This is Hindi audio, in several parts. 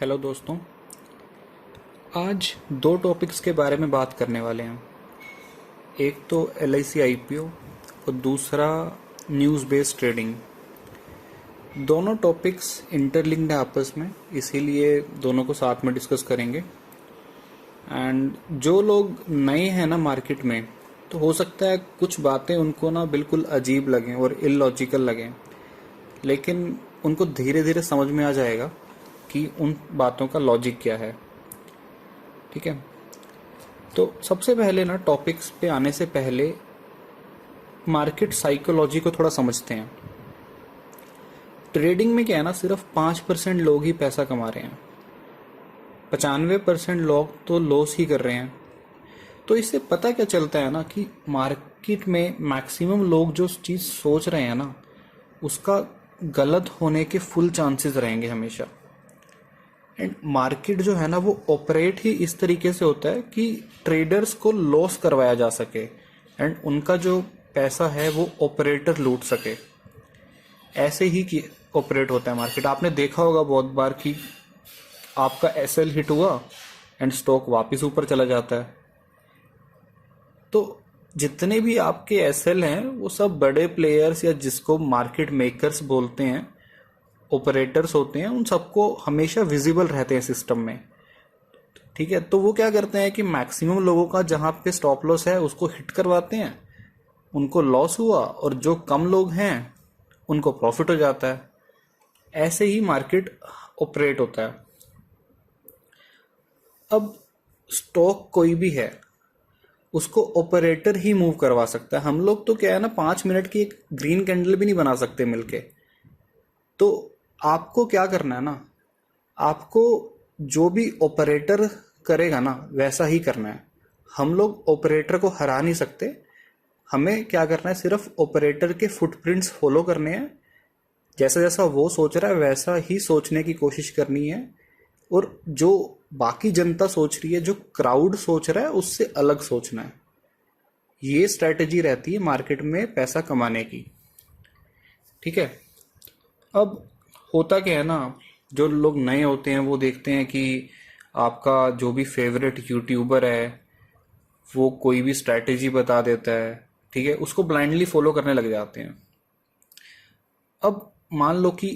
हेलो दोस्तों। आज दो टॉपिक्स के बारे में बात करने वाले हैं। एक तो LIC IPO और दूसरा न्यूज़ बेस्ड ट्रेडिंग। दोनों टॉपिक्स इंटरलिंक्ड हैं आपस में, इसीलिए दोनों को साथ में डिस्कस करेंगे। एंड जो लोग नए हैं ना मार्केट में, तो हो सकता है कुछ बातें उनको ना बिल्कुल अजीब लगें और इलॉजिकल लगें, लेकिन उनको धीरे धीरे समझ में आ जाएगा कि उन बातों का लॉजिक क्या है। ठीक है, तो सबसे पहले ना टॉपिक्स पे आने से पहले मार्केट साइकोलॉजी को थोड़ा समझते हैं। ट्रेडिंग में क्या है ना, सिर्फ 5% लोग ही पैसा कमा रहे हैं, 95% लोग तो लॉस ही कर रहे हैं। तो इससे पता क्या चलता है ना कि मार्केट में मैक्सिमम लोग जो चीज़ सोच रहे हैं ना, उसका गलत होने के फुल चांसेस रहेंगे हमेशा। एंड मार्केट जो है ना, वो ऑपरेट ही इस तरीके से होता है कि ट्रेडर्स को लॉस करवाया जा सके एंड उनका जो पैसा है वो ऑपरेटर लूट सके। ऐसे ही कि ऑपरेट होता है मार्केट। आपने देखा होगा बहुत बार कि आपका SL हिट हुआ एंड स्टॉक वापस ऊपर चला जाता है। तो जितने भी आपके SL हैं वो सब बड़े प्लेयर्स या जिसको मार्केट मेकर्स बोलते हैं, ऑपरेटर्स होते हैं, उन सबको हमेशा विजिबल रहते हैं सिस्टम में। ठीक है, तो वो क्या करते हैं कि मैक्सिमम लोगों का जहां पे स्टॉप लॉस है उसको हिट करवाते हैं, उनको लॉस हुआ, और जो कम लोग हैं उनको प्रॉफिट हो जाता है। ऐसे ही मार्केट ऑपरेट होता है। अब स्टॉक कोई भी है, उसको ऑपरेटर ही मूव करवा सकता है। हम लोग तो क्या है ना, 5 मिनट की एक ग्रीन कैंडल भी नहीं बना सकते मिलके। तो आपको क्या करना है ना, आपको जो भी ऑपरेटर करेगा ना वैसा ही करना है। हम लोग ऑपरेटर को हरा नहीं सकते। हमें क्या करना है, सिर्फ ऑपरेटर के फुटप्रिंट्स फॉलो करने हैं। जैसा जैसा वो सोच रहा है वैसा ही सोचने की कोशिश करनी है, और जो बाकी जनता सोच रही है, जो क्राउड सोच रहा है, उससे अलग सोचना है। ये स्ट्रैटेजी रहती है मार्केट में पैसा कमाने की। ठीक है, अब होता क्या है ना, जो लोग नए होते हैं वो देखते हैं कि आपका जो भी फेवरेट यूट्यूबर है वो कोई भी स्ट्रैटेजी बता देता है। ठीक है, उसको ब्लाइंडली फॉलो करने लग जाते हैं। अब मान लो कि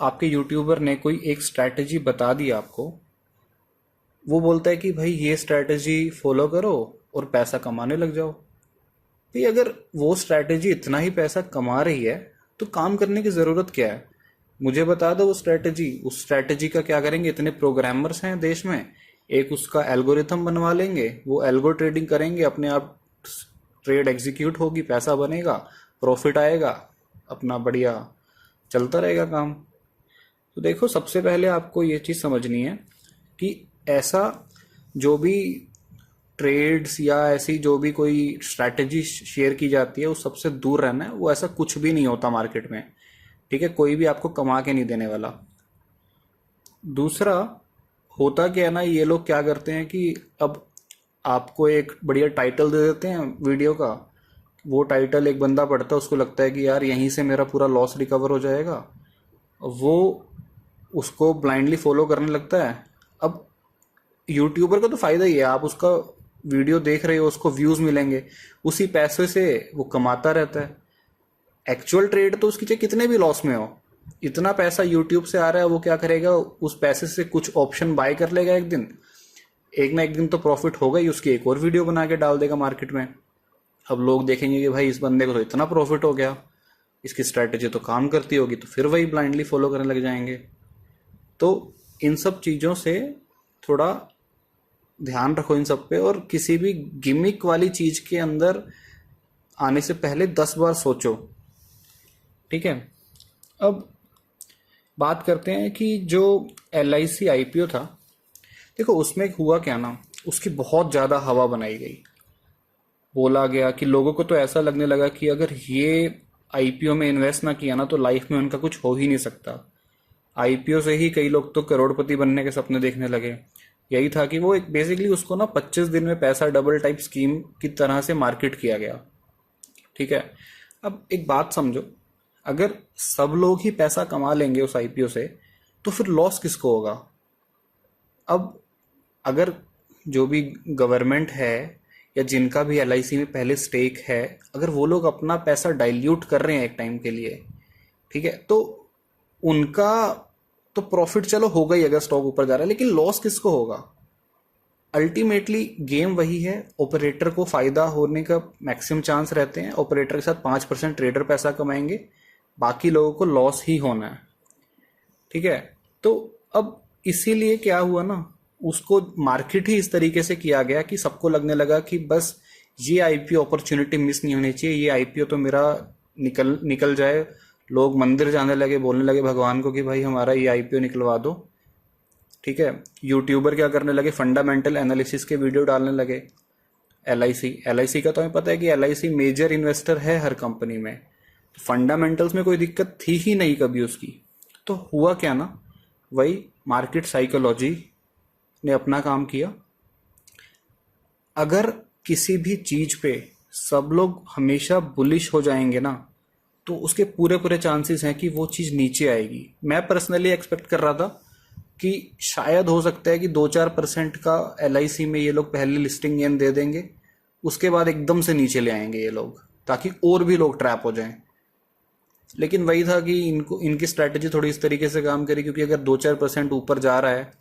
आपके यूट्यूबर ने कोई एक स्ट्रैटेजी बता दी आपको। वो बोलता है कि भाई ये स्ट्रैटेजी फॉलो करो और पैसा कमाने लग जाओ। भाई अगर वो स्ट्रैटेजी इतना ही पैसा कमा रही है तो काम करने की ज़रूरत क्या है? मुझे बता दो वो स्ट्रैटेजी। उस स्ट्रैटेजी का क्या करेंगे? इतने प्रोग्रामर्स हैं देश में, एक उसका एल्गोरिथम बनवा लेंगे, वो एल्गो ट्रेडिंग करेंगे, अपने आप ट्रेड एग्जीक्यूट होगी, पैसा बनेगा, प्रॉफिट आएगा, अपना बढ़िया चलता रहेगा काम। तो देखो, सबसे पहले आपको ये चीज़ समझनी है कि ऐसा जो भी ट्रेड्स या ऐसी जो भी कोई स्ट्रैटेजी शेयर की जाती है उस सबसे दूर रहना है। वो ऐसा कुछ भी नहीं होता मार्केट में। ठीक है, कोई भी आपको कमा के नहीं देने वाला। दूसरा, होता क्या है ना, ये लोग क्या करते हैं कि अब आपको एक बढ़िया टाइटल दे देते हैं वीडियो का। वो टाइटल एक बंदा पढ़ता है, उसको लगता है कि यार यहीं से मेरा पूरा लॉस रिकवर हो जाएगा। वो उसको ब्लाइंडली फॉलो करने लगता है। अब यूट्यूबर का तो फायदा ही है, आप उसका वीडियो देख रहे हो, उसको व्यूज मिलेंगे, उसी पैसे से वो कमाता रहता है। एक्चुअल ट्रेड तो उसकी चाहे कितने भी लॉस में हो, इतना पैसा यूट्यूब से आ रहा है, वो क्या करेगा, उस पैसे से कुछ ऑप्शन बाय कर लेगा। एक ना एक दिन तो प्रॉफिट होगा ही, उसकी एक और वीडियो बना के डाल देगा मार्केट में। अब लोग देखेंगे कि भाई इस बंदे को तो इतना प्रॉफिट हो गया, इसकी स्ट्रैटेजी तो काम करती होगी, तो फिर वही ब्लाइंडली फॉलो करने लग जाएंगे। तो इन सब चीज़ों से थोड़ा ध्यान रखो इन सब पे, और किसी भी गिमिक वाली चीज के अंदर आने से पहले 10 बार सोचो। ठीक है, अब बात करते हैं कि जो LIC IPO था, देखो उसमें हुआ क्या ना, उसकी बहुत ज्यादा हवा बनाई गई। बोला गया कि लोगों को तो ऐसा लगने लगा कि अगर ये IPO में इन्वेस्ट ना किया ना तो लाइफ में उनका कुछ हो ही नहीं सकता। IPO से ही कई लोग तो करोड़पति बनने के सपने देखने लगे। यही था कि वो एक बेसिकली उसको ना 25 दिन में पैसा डबल टाइप स्कीम की तरह से मार्केट किया गया। ठीक है, अब एक बात समझो, अगर सब लोग ही पैसा कमा लेंगे उस IPO से तो फिर लॉस किसको होगा? अब अगर जो भी गवर्नमेंट है या जिनका भी एलआईसी में पहले स्टेक है, अगर वो लोग अपना पैसा डाइल्यूट कर रहे हैं एक टाइम के लिए, ठीक है, तो उनका तो प्रॉफिट चलो होगा ही अगर स्टॉक ऊपर जा रहा है, लेकिन लॉस किसको होगा? अल्टीमेटली गेम वही है, ऑपरेटर को फायदा होने का मैक्सिमम चांस रहते हैं, ऑपरेटर के साथ 5% ट्रेडर पैसा कमाएंगे, बाकी लोगों को लॉस ही होना है, ठीक है। तो अब इसीलिए क्या हुआ ना, उसको मार्केट ही इस तरीके से किया गया कि सबको लगने लगा कि बस ये आईपीओ अपॉर्चुनिटी मिस नहीं होनी चाहिए, ये आईपीओ तो मेरा निकल निकल जाए। लोग मंदिर जाने लगे, बोलने लगे भगवान को कि भाई हमारा ये आईपीओ निकलवा दो, ठीक है। यूट्यूबर क्या करने लगे, फंडामेंटल एनालिसिस के वीडियो डालने लगे। एलआईसी का तो हमें पता है कि एलआईसी मेजर इन्वेस्टर है हर कंपनी में, तो फंडामेंटल्स में कोई दिक्कत थी ही नहीं कभी उसकी। तो हुआ क्या ना, वही मार्केट साइकोलॉजी ने अपना काम किया। अगर किसी भी चीज पे सब लोग हमेशा बुलिश हो जाएंगे ना, तो उसके पूरे पूरे चांसेस हैं कि वो चीज नीचे आएगी। मैं पर्सनली एक्सपेक्ट कर रहा था कि शायद हो सकता है कि 2-4% का एलआईसी में ये लोग पहले लिस्टिंग गेन दे देंगे, उसके बाद एकदम से नीचे ले आएंगे ये लोग, ताकि और भी लोग ट्रैप हो जाएं। लेकिन वही था कि इनको इनकी स्ट्रैटेजी थोड़ी इस तरीके से काम करी, क्योंकि अगर 2-4% ऊपर जा रहा है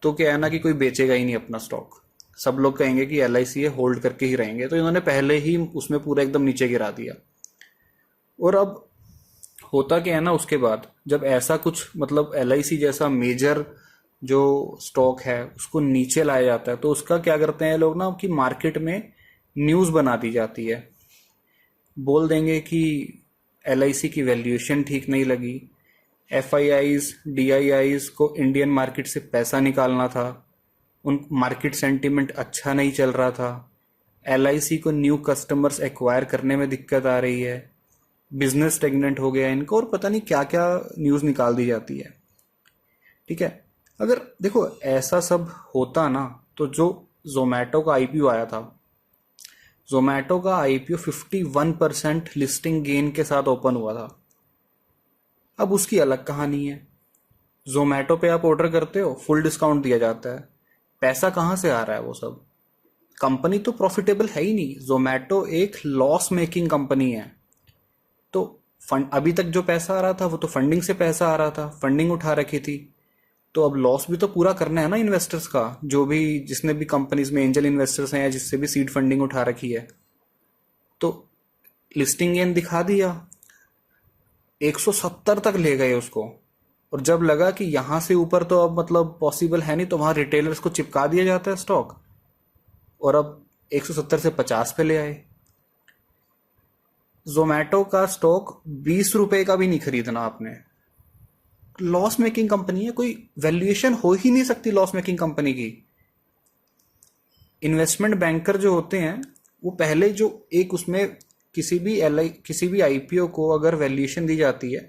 तो क्या है ना कि कोई बेचेगा ही नहीं अपना स्टॉक, सब लोग कहेंगे कि एलआईसी है, होल्ड करके ही रहेंगे। तो इन्होंने पहले ही उसमें पूरा एकदम नीचे गिरा दिया। और अब होता क्या है ना, उसके बाद जब ऐसा कुछ मतलब एलआईसी जैसा मेजर जो स्टॉक है उसको नीचे लाया जाता है, तो उसका क्या करते हैं लोग ना कि मार्केट में न्यूज़ बना दी जाती है। बोल देंगे कि एलआईसी की वैल्यूएशन ठीक नहीं लगी, एफआईआईज डीआईआईज को इंडियन मार्केट से पैसा निकालना था, उन मार्केट सेंटीमेंट अच्छा नहीं चल रहा था, एलआईसी को न्यू कस्टमर्स एक्वायर करने में दिक्कत आ रही है, बिजनेस स्टेगनेंट हो गया इनको, और पता नहीं क्या क्या न्यूज़ निकाल दी जाती है, ठीक है। अगर देखो ऐसा सब होता ना, तो जो जोमेटो का आईपीओ आया था, जोमेटो का आईपीओ 51% लिस्टिंग गेन के साथ ओपन हुआ था। अब उसकी अलग कहानी है। जोमेटो पे आप ऑर्डर करते हो, फुल डिस्काउंट दिया जाता है, पैसा कहाँ से आ रहा है? वो सब कंपनी तो प्रॉफिटेबल है ही नहीं, जोमेटो एक लॉस मेकिंग कंपनी है। तो फंड अभी तक जो पैसा आ रहा था वो तो फंडिंग से पैसा आ रहा था, फंडिंग उठा रखी थी, तो अब लॉस भी तो पूरा करना है ना इन्वेस्टर्स का, जो भी जिसने भी कंपनीज में एंजल इन्वेस्टर्स हैं या जिससे भी सीड फंडिंग उठा रखी है। तो लिस्टिंग गेन दिखा दिया, 170 तक ले गए उसको, और जब लगा कि यहां से ऊपर तो अब मतलब पॉसिबल है नहीं, तो वहां रिटेलर्स को चिपका दिया जाता है स्टॉक, और अब 170 से 50 पे ले आए। जोमेटो का स्टॉक 20 रुपए का भी नहीं खरीदना आपने। लॉस मेकिंग कंपनी है, कोई वैल्यूएशन हो ही नहीं सकती लॉस मेकिंग कंपनी की। इन्वेस्टमेंट बैंकर जो होते हैं वो पहले जो एक उसमें किसी भी आईपीओ को अगर वैल्यूएशन दी जाती है,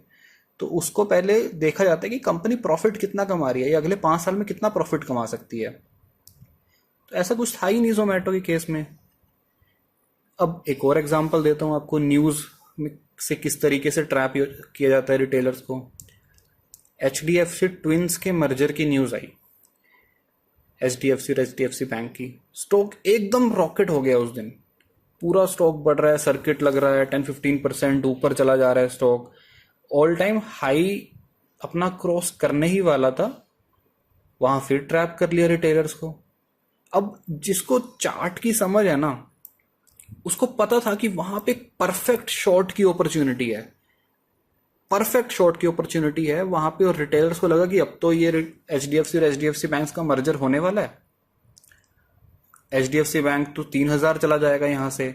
तो उसको पहले देखा जाता है कि कंपनी प्रॉफिट कितना कमा रही है या अगले 5 साल में कितना प्रॉफिट कमा सकती है। तो ऐसा कुछ था ही नहीं जोमेटो के केस में। अब एक और एग्जांपल देता हूं आपको, न्यूज से किस तरीके से ट्रैप किया जाता है रिटेलर्स को। एचडीएफसी ट्विंस के मर्जर की न्यूज आई, एचडीएफसी और एचडीएफसी बैंक की, स्टॉक एकदम रॉकेट हो गया उस दिन, पूरा स्टॉक बढ़ रहा है, सर्किट लग रहा है, 10-15% ऊपर चला जा रहा है स्टॉक, ऑल टाइम हाई अपना क्रॉस करने ही वाला था, वहां फिर ट्रैप कर लिया रिटेलर्स को। अब जिसको चार्ट की समझ है ना, उसको पता था कि वहां पे परफेक्ट शॉर्ट की अपॉर्चुनिटी है, परफेक्ट शॉर्ट की अपॉर्चुनिटी है वहां पे, और रिटेलर्स को लगा कि अब तो ये एचडीएफसी और एचडीएफसी बैंक का मर्जर होने वाला है, एचडीएफसी बैंक तो 3,000 चला जाएगा यहां से,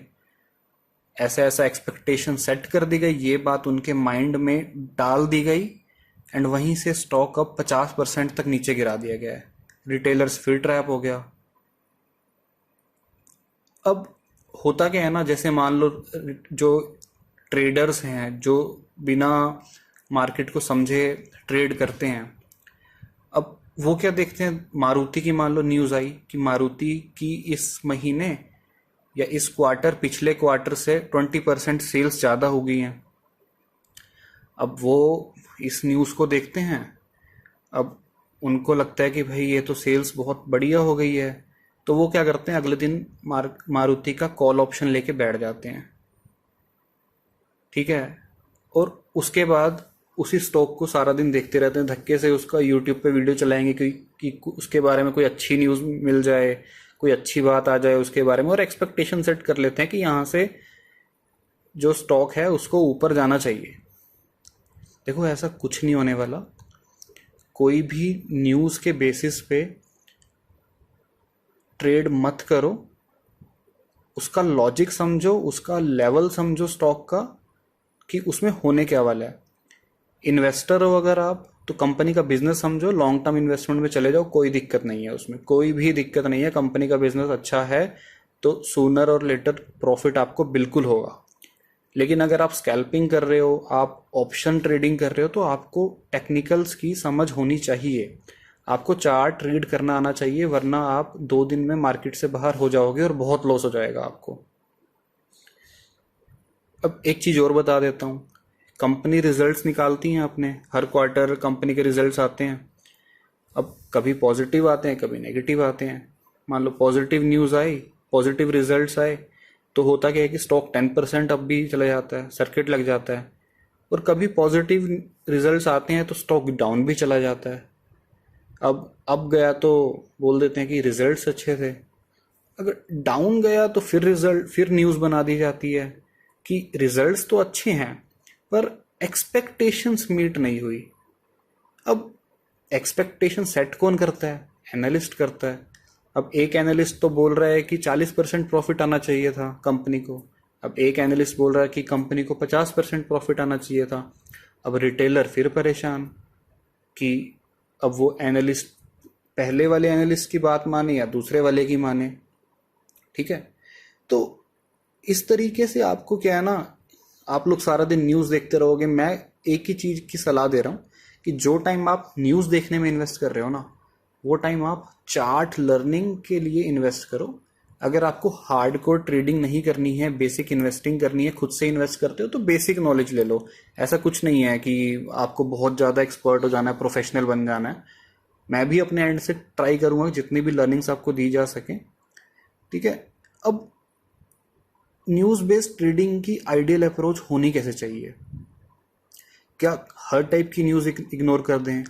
ऐसा ऐसा एक्सपेक्टेशन सेट कर दी गई, ये बात उनके माइंड में डाल दी गई, एंड वहीं से स्टॉक अब 50% तक नीचे गिरा दिया गया है। रिटेलर्स फिर ट्रैप हो गया। अब होता क्या है ना, जैसे मान लो जो ट्रेडर्स हैं जो बिना मार्केट को समझे ट्रेड करते हैं, अब वो क्या देखते हैं, मारुति की मान लो न्यूज़ आई कि मारुति की इस महीने या इस क्वार्टर पिछले क्वार्टर से 20% सेल्स ज़्यादा हो गई हैं। अब वो इस न्यूज़ को देखते हैं अब उनको लगता है कि भाई ये तो सेल्स बहुत बढ़िया हो गई है, तो वो क्या करते हैं, अगले दिन मारुति का कॉल ऑप्शन लेके बैठ जाते हैं। ठीक है। और उसके बाद उसी स्टॉक को सारा दिन देखते रहते हैं, धक्के से उसका यूट्यूब पे वीडियो चलाएंगे कि उसके बारे में कोई अच्छी न्यूज़ मिल जाए, कोई अच्छी बात आ जाए उसके बारे में, और एक्सपेक्टेशन सेट कर लेते हैं कि यहाँ से जो स्टॉक है उसको ऊपर जाना चाहिए। देखो ऐसा कुछ नहीं होने वाला। कोई भी न्यूज़ के बेसिस पे ट्रेड मत करो, उसका लॉजिक समझो, उसका लेवल समझो स्टॉक का कि उसमें होने क्या वाला है। इन्वेस्टर हो अगर आप, तो कंपनी का बिजनेस समझो, लॉन्ग टर्म इन्वेस्टमेंट में चले जाओ, कोई दिक्कत नहीं है उसमें, कोई भी दिक्कत नहीं है। कंपनी का बिजनेस अच्छा है तो सूनर और लेटर प्रॉफिट आपको बिल्कुल होगा। लेकिन अगर आप स्कैल्पिंग कर रहे हो, आप ऑप्शन ट्रेडिंग कर रहे हो, तो आपको टेक्निकल्स की समझ होनी चाहिए, आपको चार्ट रीड करना आना चाहिए, वरना आप 2 दिन में मार्केट से बाहर हो जाओगे और बहुत लॉस हो जाएगा आपको। अब एक चीज़ और बता देता हूँ, कंपनी रिजल्ट्स निकालती हैं अपने, हर क्वार्टर कंपनी के रिजल्ट्स आते हैं। अब कभी पॉजिटिव आते हैं, कभी नेगेटिव आते हैं। मान लो पॉजिटिव न्यूज़ आई, पॉजिटिव रिजल्ट्स आए, तो होता क्या है कि स्टॉक 10% अब भी चला जाता है, सर्किट लग जाता है। और कभी पॉजिटिव रिजल्ट्स आते हैं तो स्टॉक डाउन भी चला जाता है। अब गया तो बोल देते हैं कि रिजल्ट्स अच्छे थे। अगर डाउन गया तो फिर न्यूज़ बना दी जाती है कि रिजल्ट्स तो अच्छे हैं पर एक्सपेक्टेशंस मीट नहीं हुई। अब एक्सपेक्टेशन सेट कौन करता है? एनालिस्ट करता है। अब एक एनालिस्ट तो बोल रहा है कि 40% प्रॉफिट आना चाहिए था कंपनी को, अब एक एनालिस्ट बोल रहा है कि कंपनी को 50% प्रॉफिट आना चाहिए था। अब रिटेलर फिर परेशान कि अब वो एनालिस्ट पहले वाले एनालिस्ट की बात माने या दूसरे वाले की माने। ठीक है। तो इस तरीके से आपको क्या है ना, आप लोग सारा दिन न्यूज़ देखते रहोगे। मैं एक ही चीज़ की सलाह दे रहा हूँ कि जो टाइम आप न्यूज़ देखने में इन्वेस्ट कर रहे हो ना, वो टाइम आप चार्ट लर्निंग के लिए इन्वेस्ट करो। अगर आपको हार्डकोर ट्रेडिंग नहीं करनी है, बेसिक इन्वेस्टिंग करनी है, खुद से इन्वेस्ट करते हो तो बेसिक नॉलेज ले लो। ऐसा कुछ नहीं है कि आपको बहुत ज़्यादा एक्सपर्ट हो जाना है, प्रोफेशनल बन जाना है। मैं भी अपने एंड से ट्राई करूंगा जितनी भी लर्निंग्स आपको दी जा सके। ठीक है। अब न्यूज़ बेस्ड ट्रेडिंग की आइडियल अप्रोच होनी कैसे चाहिए? क्या हर टाइप की न्यूज़ इग्नोर कर दें?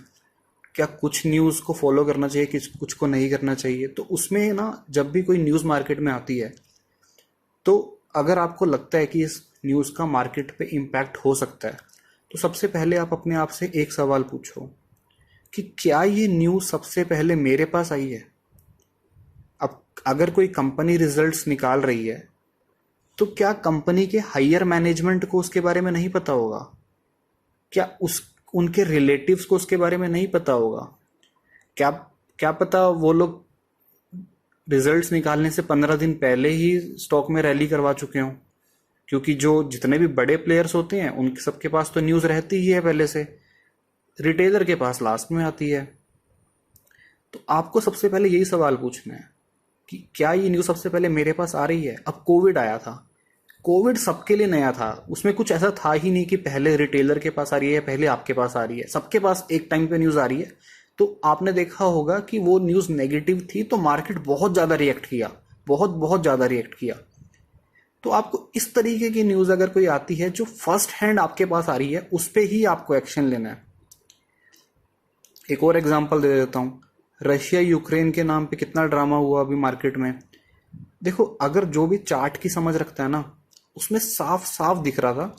क्या कुछ न्यूज़ को फॉलो करना चाहिए, कुछ को नहीं करना चाहिए? तो उसमें ना, जब भी कोई न्यूज़ मार्केट में आती है तो अगर आपको लगता है कि इस न्यूज़ का मार्केट पे इम्पैक्ट हो सकता है, तो सबसे पहले आप अपने आप से एक सवाल पूछो कि क्या ये न्यूज़ सबसे पहले मेरे पास आई है? अब अगर कोई कंपनी रिजल्ट्स निकाल रही है तो क्या कंपनी के हायर मैनेजमेंट को उसके बारे में नहीं पता होगा? क्या उनके रिलेटिव्स को उसके बारे में नहीं पता होगा? क्या क्या पता वो लोग रिजल्ट्स निकालने से 15 दिन पहले ही स्टॉक में रैली करवा चुके हों? क्योंकि जो जितने भी बड़े प्लेयर्स होते हैं उनके सबके पास तो न्यूज़ रहती ही है पहले से, रिटेलर के पास लास्ट में आती है। तो आपको सबसे पहले यही सवाल पूछना है कि क्या ये न्यूज़ सबसे पहले मेरे पास आ रही है? अब कोविड आया था, कोविड सबके लिए नया था, उसमें कुछ ऐसा था ही नहीं कि पहले रिटेलर के पास आ रही है, पहले आपके पास आ रही है। सबके पास एक टाइम पे न्यूज़ आ रही है। तो आपने देखा होगा कि वो न्यूज़ नेगेटिव थी तो मार्केट बहुत ज़्यादा रिएक्ट किया, बहुत बहुत ज़्यादा रिएक्ट किया। तो आपको इस तरीके की न्यूज़ अगर कोई आती है जो फर्स्ट हैंड आपके पास आ रही है, उस पर ही आपको एक्शन लेना है। एक और एग्जाम्पल दे देता हूँ, रशिया यूक्रेन के नाम पे कितना ड्रामा हुआ अभी मार्केट में। देखो, अगर जो भी चार्ट की समझ रखता है ना, उसमें साफ साफ दिख रहा था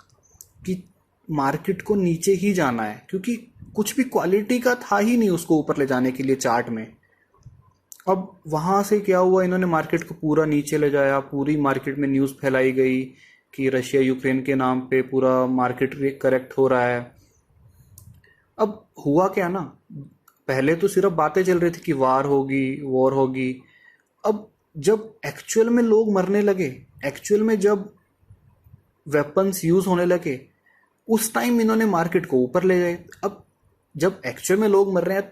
कि मार्केट को नीचे ही जाना है, क्योंकि कुछ भी क्वालिटी का था ही नहीं उसको ऊपर ले जाने के लिए चार्ट में। अब वहां से क्या हुआ, इन्होंने मार्केट को पूरा नीचे ले जाया, पूरी मार्केट में न्यूज़ फैलाई गई कि रशिया यूक्रेन के नाम पे पूरा मार्केट करेक्ट हो रहा है। अब हुआ क्या ना, पहले तो सिर्फ बातें चल रही थी कि वार होगी, वॉर होगी। अब जब एक्चुअल में लोग मरने लगे, एक्चुअल में जब वेपन्स यूज होने लगे, उस टाइम इन्होंने मार्केट को ऊपर ले गए। अब जब एक्चुअल में लोग मर रहे हैं,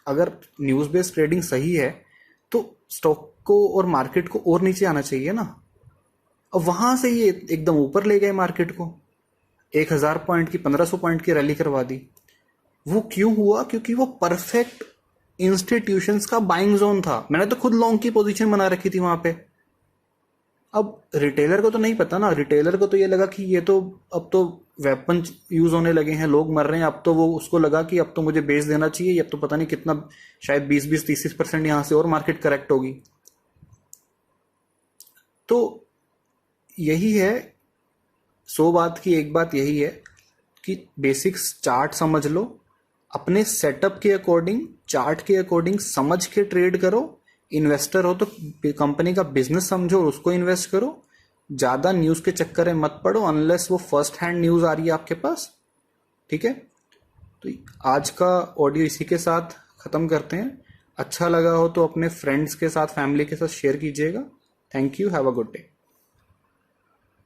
अगर न्यूज बेस्ड ट्रेडिंग सही है तो स्टॉक को और मार्केट को और नीचे आना चाहिए ना। अब वहां से ये एकदम ऊपर ले गए मार्केट को, 1000 पॉइंट की 1500 पॉइंट की रैली करवा दी। वो क्यों हुआ? क्योंकि वो परफेक्ट इंस्टीट्यूशंस का बाइंग जोन था। मैंने तो खुद लॉन्ग की पोजीशन बना रखी थी वहां पे। अब रिटेलर को तो नहीं पता ना, रिटेलर को तो ये लगा कि ये तो अब तो वेपन यूज होने लगे हैं, लोग मर रहे हैं, अब तो वो उसको लगा कि अब तो मुझे बेच देना चाहिए, अब तो पता नहीं कितना, शायद 20-20 30% यहाँ से और मार्केट करेक्ट होगी। तो यही है, 100 बात की एक बात यही है कि बेसिक्स चार्ट समझ लो, अपने सेटअप के अकॉर्डिंग, चार्ट के अकॉर्डिंग समझ के ट्रेड करो। इन्वेस्टर हो तो कंपनी का बिजनेस समझो और उसको इन्वेस्ट करो। ज्यादा न्यूज के चक्कर में मत पड़ो अनलेस वो फर्स्ट हैंड न्यूज आ रही है आपके पास। ठीक है, तो आज का ऑडियो इसी के साथ खत्म करते हैं। अच्छा लगा हो तो अपने फ्रेंड्स के साथ, फैमिली के साथ शेयर कीजिएगा। Thank you, have a good day.